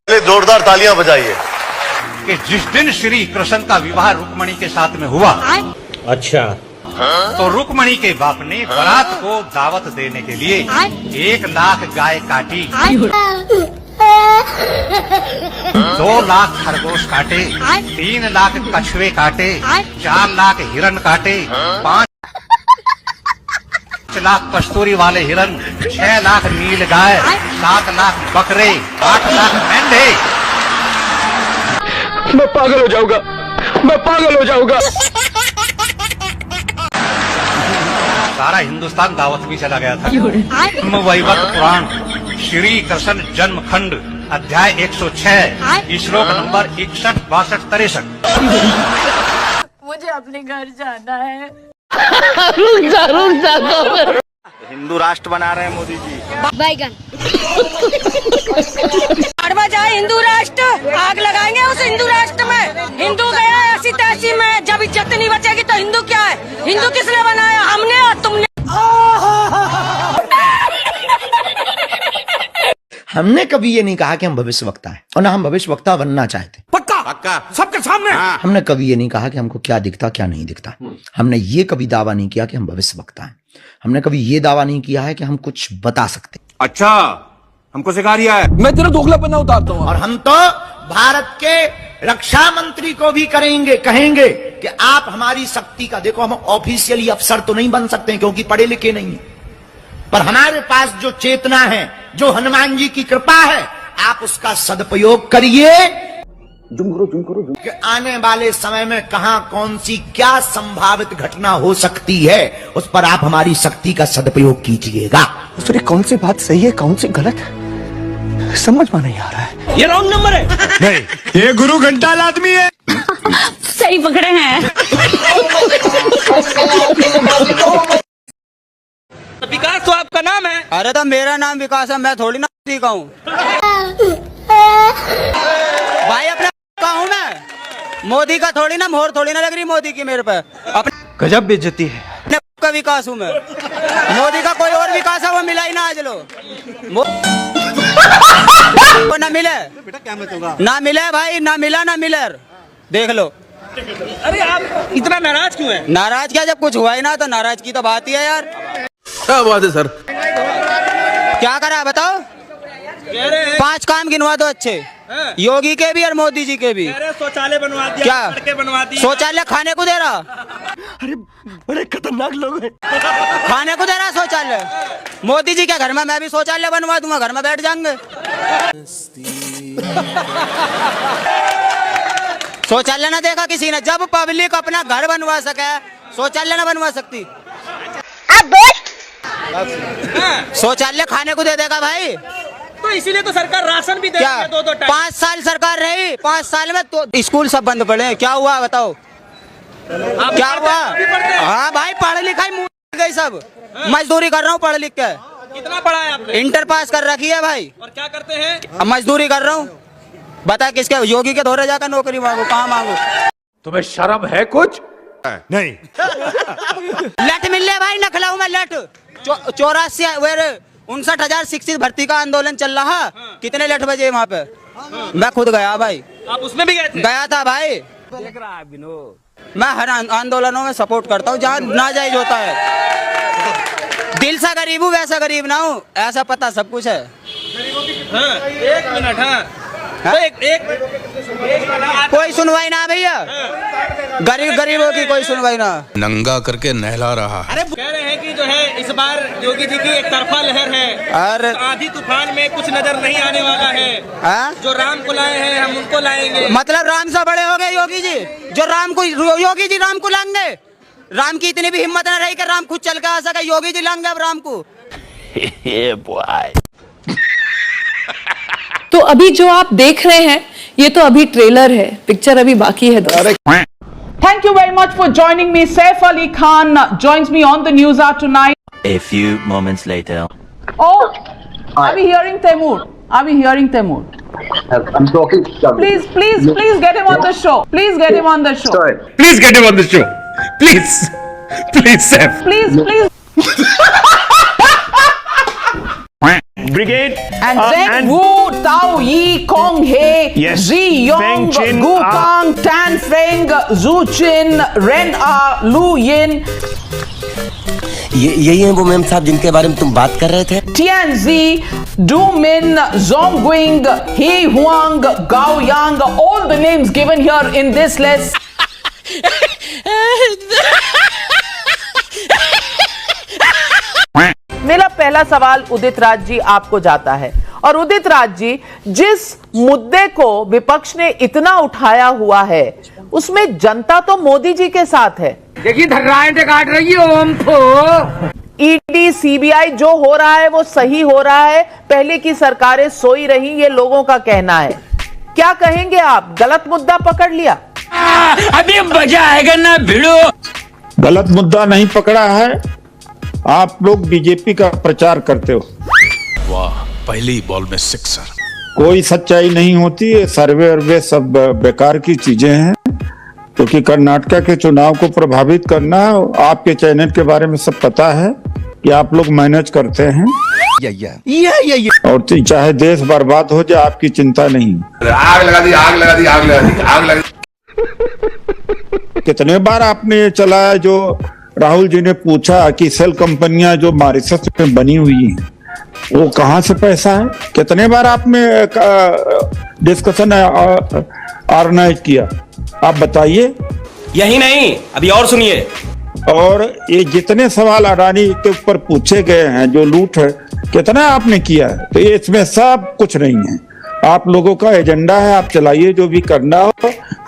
जोरदार तालियां बजाइए। कि जिस दिन श्री कृष्ण का विवाह रुक्मणी के साथ में हुआ, अच्छा, तो रुक्मणी के बाप ने बारात को दावत देने के लिए 1 लाख गाय काटी, 2 लाख खरगोश काटे, 3 लाख कछुए काटे, 4 लाख हिरन काटे, 5 लाख कस्तूरी वाले हिरन, 6 लाख नील गाय, 7 लाख बकरे, 8 लाख मेंढे। मैं पागल हो जाऊंगा, मैं पागल हो जाऊंगा। सारा हिंदुस्तान दावत में चला गया था। वैवत पुराण श्री कृष्ण जन्म खंड अध्याय 106 श्लोक नंबर 61, 62, 63। मुझे अपने घर जाना है। रुक जा। हिंदू राष्ट्र बना रहे हैं मोदी जी। बैगन जाए हिंदू राष्ट्र, आग लगाएंगे उस हिंदू राष्ट्र में। हिंदू गया ऐसी तैसी में, जब इज्जत नहीं बचेगी तो हिंदू क्या है? हिंदू किसने बनाया? हमने और तुमने। हमने कभी ये नहीं कहा कि हम भविष्यवक्ता हैं, और ना हम भविष्यवक्ता बनना चाहते। पक्का सबके सामने। हमने कभी ये नहीं कहा कि हमको क्या दिखता क्या नहीं दिखता। हमने ये कभी दावा नहीं किया कि हम भविष्यवक्ता हैं। हमने कभी ये दावा नहीं किया है कि हम कुछ बता सकते। अच्छा, हमको सिखा रिया है। मैं तेरा दोगलापना उतारता हूँ। और हम तो भारत के रक्षा मंत्री को भी कहेंगे कि आप हमारी शक्ति का देखो। हम ऑफिशियली अफसर तो नहीं बन सकते क्योंकि पढ़े लिखे नहीं है, पर हमारे पास जो चेतना है, जो हनुमान जी की कृपा है, आप उसका सदुपयोग करिए। कि आने वाले समय में कहां कौन सी क्या संभावित घटना हो सकती है, उस पर आप हमारी शक्ति का सदुपयोग कीजिएगा। उसमें कौन सी बात सही है, कौन सी गलत है, समझ में नहीं आ रहा है। ये रॉन्ग नंबर है। नहीं, ये गुरु घंटाल आदमी है। सही पकड़े हैं। विकास तो आपका नाम है। अरे तो मेरा नाम विकास है, मैं थोड़ी ना का हूँ भाई। अपना का हूँ मैं, मोदी का थोड़ी ना, मोहर थोड़ी ना लग रही मोदी की मेरे पे। अपने गजब बेइज्जती है। का विकास हूँ मैं, मोदी का कोई और विकास है वो मिला ही ना आज लो। वो ना मिले, ना मिले भाई, ना मिला ना मिले, देख लो। अरे आप इतना नाराज क्यों है? नाराज क्या, जब कुछ हुआ ही ना तो नाराज की तो बात ही है यार। क्या बात है सर? क्या करा बताओ? 5 काम गिनवा दो अच्छे, योगी के भी और मोदी जी के भी। शौचालय बनवा दिया, क्या सड़कें बनवा दी, शौचालय खाने को दे रहा? अरे बड़े खतरनाक लोग हैं। खाने को दे रहा शौचालय मोदी जी के घर में? मैं भी शौचालय बनवा दूंगा, घर में बैठ जाएंगे। शौचालय ना देखा किसी ने? जब पब्लिक अपना घर बनवा सके, शौचालय ना बनवा सकती? शौचालय खाने को दे देगा भाई, तो इसीलिए तो सरकार राशन भी दे क्या? रही है 2-2 टाइम। 5 साल सरकार रही, 5 साल में तो स्कूल सब बंद पड़े। क्या हुआ बताओ, क्या हुआ? हाँ भाई, पढ़ लिखाई मुँह गई सब। मजदूरी कर रहा हूँ पढ़ लिख के। कितना पढ़ा है आपने? इंटर पास कर रखी है भाई। और क्या करते हैं? अब मजदूरी कर रहा हूँ। बता किसके? योगी के धोरे जाकर नौकरी मांगू, कहाँ मांगू? तुम्हें शर्म है कुछ? नहीं। लट मिल ले भाई, नखला हूँ मैं लट। 59,000 शिक्षित भर्ती का आंदोलन चल रहा। कितने लट बजे वहाँ पे? मैं खुद गया भाई। आप उसमें भी गए थे? गया था भाई। मैं हर आंदोलनों में सपोर्ट करता हूँ जहाँ नाजायज होता है। दिल से गरीब हूँ, वैसा गरीब ना हूँ, ऐसा पता सब कुछ है। एक मिनट। हाँ, तो एक कोई सुनवाई ना भैया, गरीबों की कोई सुनवाई ना। नंगा करके नहला रहा है। अरे कह रहे हैं कि जो है इस बार योगी जी की एक तरफा लहर है, अरे आधी तूफान में कुछ नजर नहीं आने वाला है। हाँ? जो राम को लाए हैं हम उनको लाएंगे। मतलब राम से बड़े हो गए योगी जी? जो राम को, योगी जी राम को लाएंगे? राम की इतनी भी हिम्मत न रही कि राम खुद चल के आ सके, योगी जी लाएंगे अब राम को। तो अभी जो आप देख रहे हैं ये तो अभी ट्रेलर है, पिक्चर अभी बाकी है। Thank you very much for joining me. Saif Ali Khan joins me on the news hour tonight. A few moments later. Oh, are we hearing Taimur? Are we hearing Taimur? I'm talking. Please get him on the show. Please get him on the show. Sorry. Please get him on the show. Please, Saif. Please. Brigade And then Wu Tao Yi Kong He, Yes. Zi Yong, Feng Chin, Gu Kang, Tan Feng, Zhu Chin, Ren A, Lu Yin, यही है वो ma'am साहब जिनके बारे में तुम बात कर रहे थे? Tian Zi, Du Min, Zong Guing, He Huang, Gao Yang, all the names given here in this list. मेरा पहला सवाल उदित राज जी आपको जाता है, और उदित राज जी, जिस मुद्दे को विपक्ष ने इतना उठाया हुआ है उसमें जनता तो मोदी जी के साथ है। देखिए धर्राएं काट रही हो हमको। ईडी सीबीआई जो हो रहा है वो सही हो रहा है, पहले की सरकारें सोई रही, ये लोगों का कहना है। क्या कहेंगे आप, गलत मुद्दा पकड़ लिया? अभी मजा आएगा ना भिड़ो। गलत मुद्दा नहीं पकड़ा है, आप लोग बीजेपी का प्रचार करते हो। वाह, पहली बॉल में सिक्सर। कोई सच्चाई नहीं होती है, सर्वे वर्वे सब बेकार की चीजें हैं, क्योंकि कर्नाटक के चुनाव को प्रभावित करना, आपके चैनल के बारे में सब पता है कि आप लोग मैनेज करते हैं। और चाहे देश बर्बाद हो जाए, आपकी चिंता नहीं। आग लगा दी, आग लगा दी, आग लगा दी, आग लगा दी। कितने बार आपने ये चलाया जो राहुल जी ने पूछा कि सेल कंपनियां जो मॉरिशस में बनी हुई हैं वो कहां से पैसा है? कितने बार आपने डिस्कशन ऑर्गेनाइज किया? आप बताइए। यही नहीं, अभी और सुनिए। और ये जितने सवाल अडानी के ऊपर पूछे गए हैं, जो लूट है, कितना आपने किया है? तो ये इसमें सब कुछ नहीं है। आप लोगों का एजेंडा है, आप चलाइए जो भी करना हो,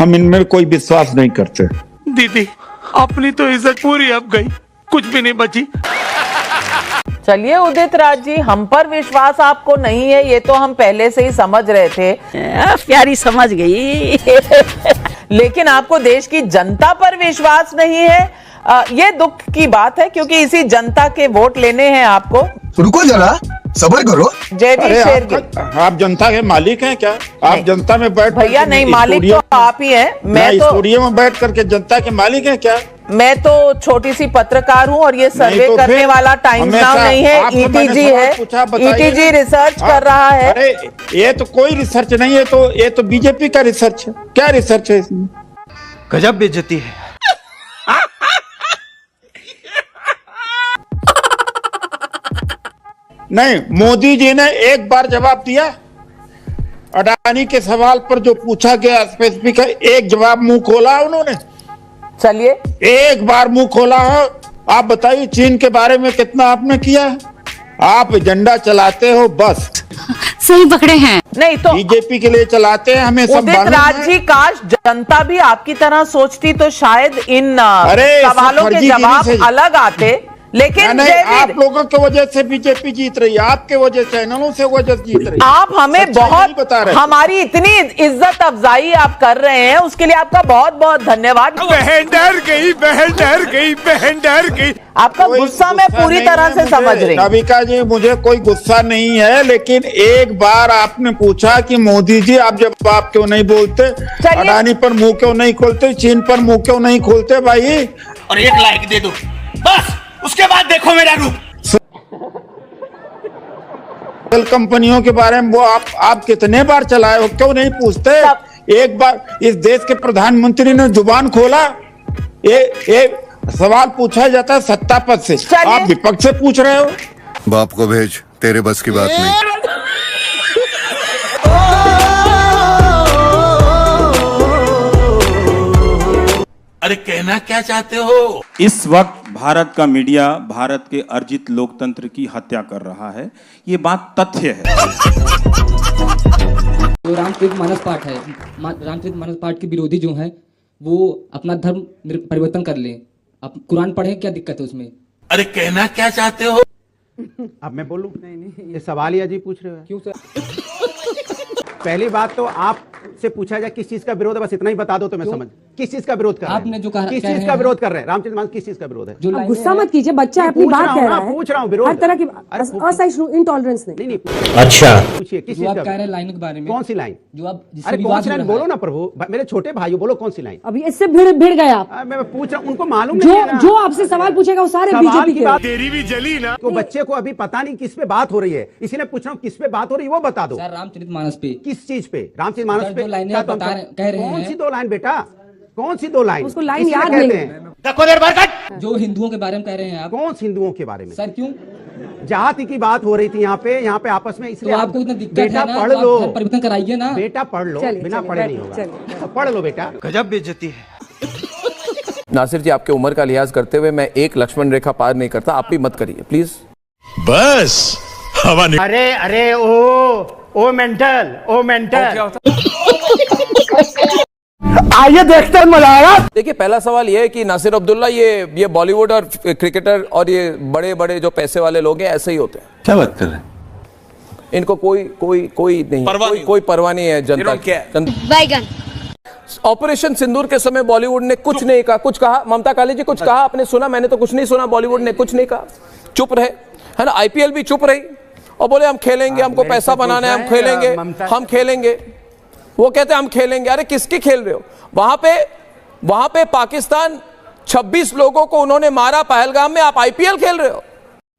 हम इनमें कोई विश्वास नहीं करते। दीदी अपनी तो इज्जत पूरी अब गई, कुछ भी नहीं बची। चलिए उदित राज जी, हम पर विश्वास आपको नहीं है, ये तो हम पहले से ही समझ रहे थे। प्यारी समझ गई। लेकिन आपको देश की जनता पर विश्वास नहीं है, ये दुख की बात है, क्योंकि इसी जनता के वोट लेने हैं आपको। रुको जरा, सब्र करो। जयदीप शेरगिल, आप जनता के मालिक हैं क्या? आप जनता में बैठ भैया नहीं, मालिक तो आप ही हैं। मैं तो स्टूडियो में बैठ करके जनता के मालिक हैं क्या? मैं तो छोटी सी पत्रकार हूँ, और ये सर्वे तो करने वाला टाइम्स नाउ नहीं है, ईटीजी है। ईटीजी रिसर्च कर रहा है। अरे ये तो कोई रिसर्च नहीं है, ये तो बीजेपी का रिसर्च है। क्या रिसर्च है इसमें? गजब बेइज्जती है। नहीं, मोदी जी ने एक बार जवाब दिया अडानी के सवाल पर जो पूछा गया स्पेसिफिक है, एक जवाब मुंह खोला उन्होंने। चलिए, एक बार मुंह खोला है। आप बताइए चीन के बारे में कितना आपने किया है? आप एजेंडा चलाते हो बस। सही पकड़े हैं। नहीं तो बीजेपी के लिए चलाते हैं, हमें सब उदित मालूम राज है। जी, काश जनता भी आपकी तरह सोचती तो शायद इन सवालों के जवाब अलग आते, लेकिन नहीं, आप लोगों की वजह से बीजेपी जीत रही है, आपके वजह चैनलों से वजह जीत रही है। आप हमें बहुत बता रहे, हमारी इतनी इज्जत अफजाई आप कर रहे हैं, उसके लिए आपका बहुत बहुत धन्यवाद। बहन डर गई, बहन डर गई, बहन डर गई। आपका गुस्सा मैं पूरी तरह से समझ रही हूँ। नविका जी, मुझे कोई गुस्सा नहीं है, लेकिन एक बार आपने पूछा कि मोदी जी आप जवाब क्यों नहीं बोलते, अडानी पर मुंह क्यों नहीं खोलते, चीन पर मुंह क्यों नहीं खोलते भाई? और एक लाइक दे दो बस, उसके बाद देखो मेरा रूप। सेल कंपनियों के बारे में वो आप कितने बार चलाए हो, क्यों नहीं पूछते? एक बार इस देश के प्रधानमंत्री ने जुबान खोला, ये सवाल पूछा जाता है सत्ता पद से, आप विपक्ष से पूछ रहे हो। बाप को भेज, तेरे बस की बात नहीं। अरे कहना क्या चाहते हो? इस वक्त भारत का मीडिया भारत के अर्जित लोकतंत्र की हत्या कर रहा है, ये बात तथ्य है। जो रामचरित मानस पाठ है, रामचरित मानस पाठ के विरोधी जो हैं वो अपना धर्म परिवर्तन कर लें। आप कुरान पढ़ें, क्या दिक्कत है उसमें? अरे कहना क्या चाहते हो? अब मैं बोलूं? नहीं, ये सवाल ही अजीब पूछ रहे हो। क्यों सर? पहली बात तो आप मुझसे पूछा जाए किस चीज का विरोध है, बस इतना ही बता दो तो मैं समझ किस चीज का विरोध कर रहे हैं। आपने जो कहा किस चीज का विरोध कर रहे हैं रामचंद्र मानस, किस चीज का विरोध है? गुस्सा मत कीजिए, बच्चा अपनी बात कह रहा है, पूछ रहा हूँ विरोध हर तरह की असहिष्णु इंटॉलरेंस नहीं। अच्छा पूछिए किस चीज आप का कह रहे हैं लाइन के बारे में, कौन सी लाइन? जो आप अरे कौन सी लाइन बोलो ना प्रभु, मेरे छोटे भाइयों बोलो कौन सी लाइन? अभी इससे भिड़ गए आप। मैं पूछ रहा हूँ, उनको मालूम नहीं है ना। जो आपसे सवाल पूछेगा वो सारे बीजेपी के। तेरी भी जली ना। तो बच्चे को अभी पता नहीं किस पे बात हो रही है, इसीलिए पूछ रहा हूँ किस पे बात हो रही है वो बता दो। सर रामचरितमानस पे। किस चीज पे? रामचरितमानस पे दो लाइनें आप बता रहे कह रहे हैं। कौन सी दो लाइन बेटा, कौन सी दो लाइन? उसको लाइन याद नहीं है। जो हिंदुओं के बारे में कह रहे हैं आप। कौन सी हिंदुओं के बारे में? सर क्यों? जाति की बात हो रही थी यहाँ पे आपस में, इसलिए तो आपको इतना दिक्कत बेटा है ना, पढ़ तो लो, आप परिवर्तन कराइए ना। बेटा पढ़ लो, बिना पढ़े नहीं होगा, पढ़ लो बेटा। गजब बेइज्जती है। नासिर जी, आपके उम्र का लिहाज करते हुए मैं एक लक्ष्मण रेखा पार नहीं करता, आप भी मत करिए प्लीज। बस हवा नहीं। अरे ओ मेंटल आइए देखते हैं, मजा आएगा। देखिए, पहला सवाल ये है कि नासिर अब्दुल्ला ये बॉलीवुड और क्रिकेटर और ये बड़े बड़े जो पैसे वाले लोग हैं ऐसे ही होते हैं। क्या बात कर रहे हैं? इनको कोई नहीं, कोई परवाह नहीं है जनता की। ऑपरेशन सिंदूर के समय बॉलीवुड ने कुछ नहीं कहा, कुछ कहा? ममता काली जी कुछ कहा आपने सुना? मैंने तो कुछ नहीं सुना, बॉलीवुड ने कुछ नहीं कहा, चुप रहे, है ना। आईपीएल भी चुप रही और बोले हम खेलेंगे, हमको पैसा बनाना है, हम खेलेंगे। वो कहते हैं हम खेलेंगे। अरे किसकी खेल रहे हो? वहां पे पाकिस्तान 26 लोगों को उन्होंने मारा पहलगाम में, आप आईपीएल खेल रहे हो?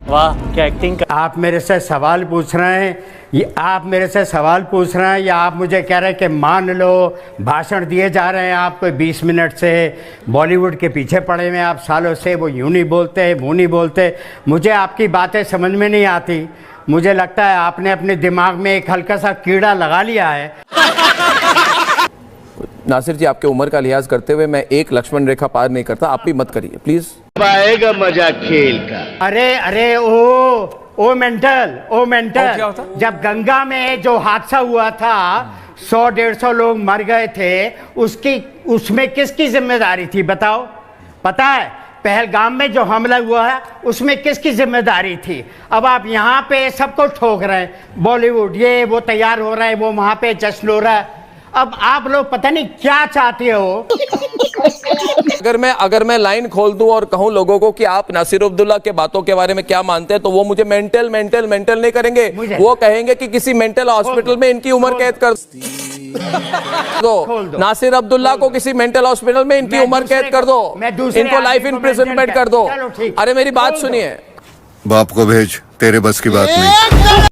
वाह क्या एक्टिंग। आप मेरे से सवाल पूछ रहे हैं, या आप मुझे कह रहे हैं कि मान लो भाषण दिए जा रहे हैं आपको 20 मिनट से, बॉलीवुड के पीछे पड़े हुए आप सालों से, वो यूं नहीं बोलते वो नहीं बोलते। मुझे आपकी बातें समझ में नहीं आती, मुझे लगता है आपने अपने दिमाग में एक हल्का सा कीड़ा लगा लिया है। नासिर जी, आपके उम्र का लिहाज करते हुए मैं एक लक्ष्मण रेखा पार नहीं करता, आप भी मत करिए प्लीज। आएगा मजा खेल का। अरे ओ मेंटल जब गंगा में जो हादसा हुआ था, 100-150 लोग मर गए थे, उसमें किसकी जिम्मेदारी थी बताओ? पता है पहलगाम में जो हमला हुआ है उसमें किसकी जिम्मेदारी थी? अब आप यहाँ पे सबको ठोक रहे हैं, बॉलीवुड ये वो तैयार हो रहा है, वो वहां पे जश्न हो रहा है। अब आप लोग पता नहीं क्या चाहते हो। अगर मैं लाइन खोल दूं और कहूं लोगों को कि आप नासिर अब्दुल्ला के बातों के बारे में क्या मानते हैं, तो वो मुझे मेंटल नहीं करेंगे, वो कहेंगे कि किसी मेंटल हॉस्पिटल में इनकी उम्र कैद कर दो। नासिर अब्दुल्ला को किसी मेंटल हॉस्पिटल में इनकी उम्र कैद कर दो, इनको लाइफ इम्प्रिजनमेंट कर दो। अरे मेरी बात सुनिए। बाप को भेज, तेरे बस की बात नहीं।